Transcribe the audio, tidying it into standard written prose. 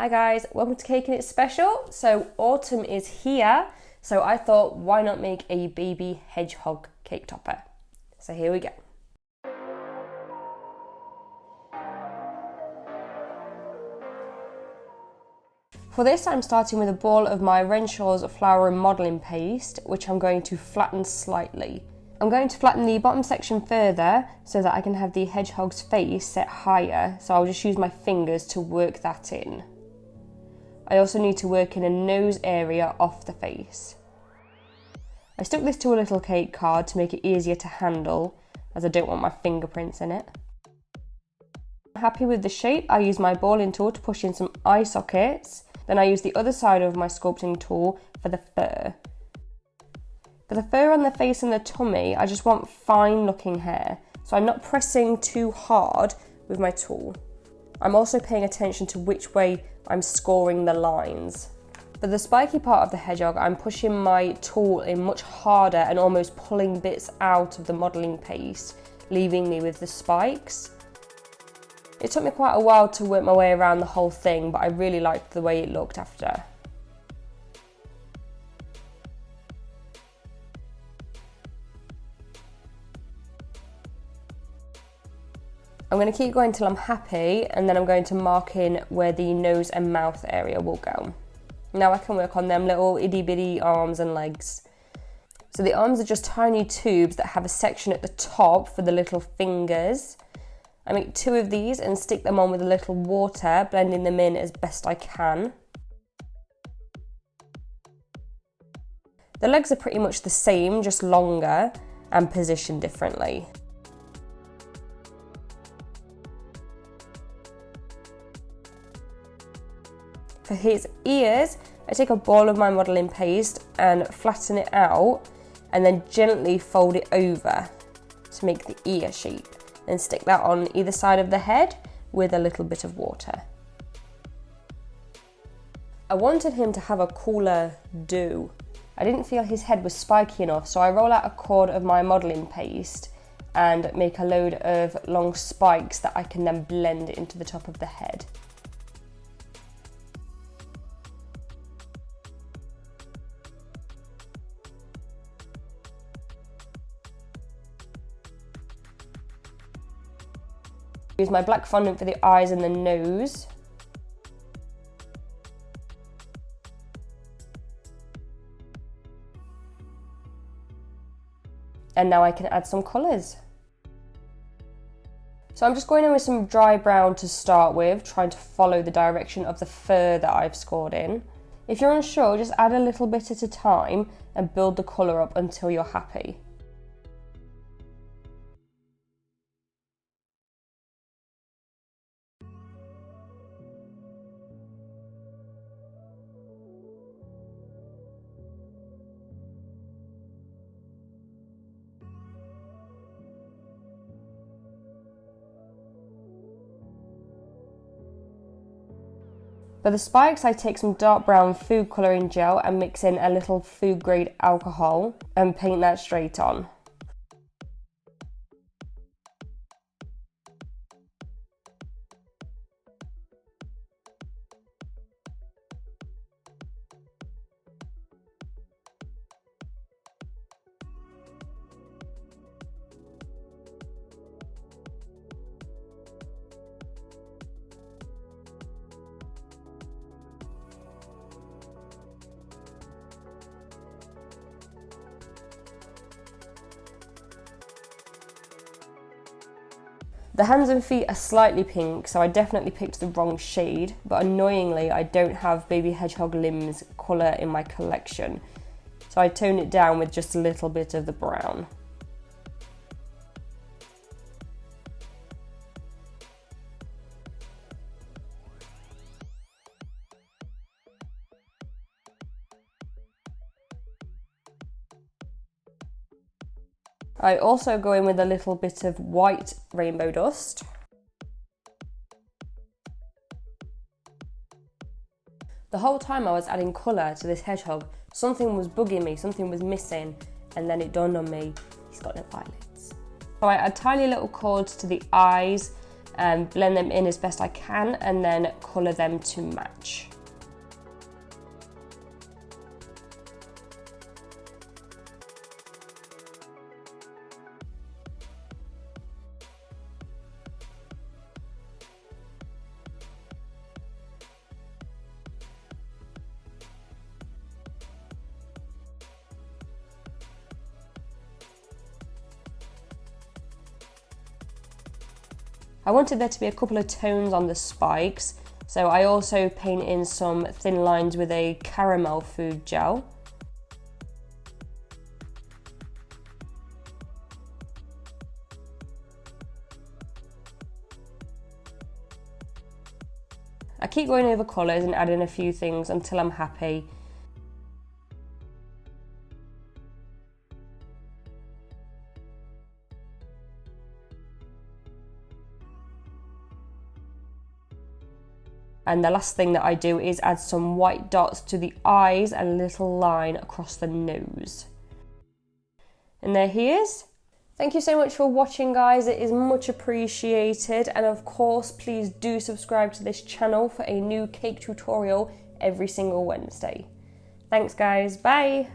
Hi guys, welcome to Cake and It's Special. So autumn is here, so I thought why not make a baby hedgehog cake topper. So here we go. For this I'm starting with a ball of my Renshaw's flour and modelling paste, which I'm going to flatten slightly. I'm going to flatten the bottom section further so that I can have the hedgehog's face set higher, so I'll just use my fingers to work that in. I also need to work in a nose area off the face. I stuck this to a little cake card to make it easier to handle, as I don't want my fingerprints in it. Happy with the shape, I use my balling tool to push in some eye sockets, then I use the other side of my sculpting tool for the fur. For the fur on the face and the tummy, I just want fine looking hair, so I'm not pressing too hard with my tool. I'm also paying attention to which way I'm scoring the lines. For the spiky part of the hedgehog, I'm pushing my tool in much harder and almost pulling bits out of the modelling paste, leaving me with the spikes. It took me quite a while to work my way around the whole thing, but I really liked the way it looked after. I'm going to keep going till I'm happy, and then I'm going to mark in where the nose and mouth area will go. Now I can work on them little itty bitty arms and legs. So the arms are just tiny tubes that have a section at the top for the little fingers. I make 2 of these and stick them on with a little water, blending them in as best I can. The legs are pretty much the same, just longer and positioned differently. For his ears, I take a ball of my modelling paste and flatten it out and then gently fold it over to make the ear shape. Then stick that on either side of the head with a little bit of water. I wanted him to have a cooler do. I didn't feel his head was spiky enough, so I roll out a cord of my modelling paste and make a load of long spikes that I can then blend into the top of the head. Use my black fondant for the eyes and the nose. And now I can add some colours. So I'm just going in with some dry brown to start with, trying to follow the direction of the fur that I've scored in. If you're unsure, just add a little bit at a time and build the colour up until you're happy. For the spikes, I take some dark brown food colouring gel and mix in a little food grade alcohol and paint that straight on. The hands and feet are slightly pink, so I definitely picked the wrong shade, but annoyingly I don't have baby hedgehog limbs colour in my collection, so I toned it down with just a little bit of the brown. I also go in with a little bit of white rainbow dust. The whole time I was adding colour to this hedgehog, something was bugging me, something was missing, and then it dawned on me, he's got no eyelids. So I add tiny little cords to the eyes blend them in as best I can, and then colour them to match. I wanted there to be a couple of tones on the spikes, so I also paint in some thin lines with a caramel food gel. I keep going over colours and adding a few things until I'm happy. And the last thing that I do is add some white dots to the eyes and a little line across the nose. And there he is. Thank you so much for watching, guys. It is much appreciated. And of course, please do subscribe to this channel for a new cake tutorial every single Wednesday. Thanks, guys. Bye.